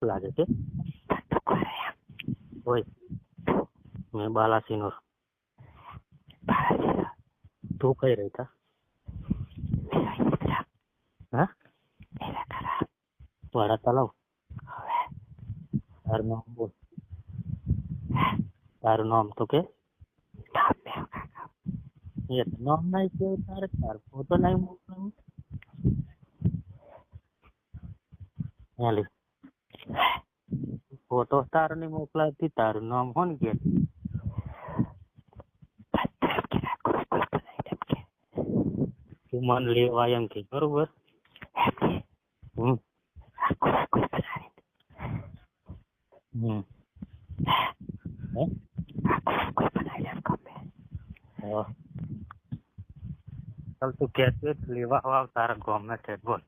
લાગે છે હોય મેં બાલાસિનોર તું કઈ રહી था હા વાડા તલાવ તારું નામ બોલ તારું નામ તો કે એ નામ નહીં કે તારે તાર ફોટો નહીં મોકલું હેલી ફોટો તારો નહીં મોકલાતી તારું નામ કોણ કે તું મને લેવા એમ કે બરોબર હમ હમ હે ચાલ તું કે લેવા આવ તારા ગામના છે બોલ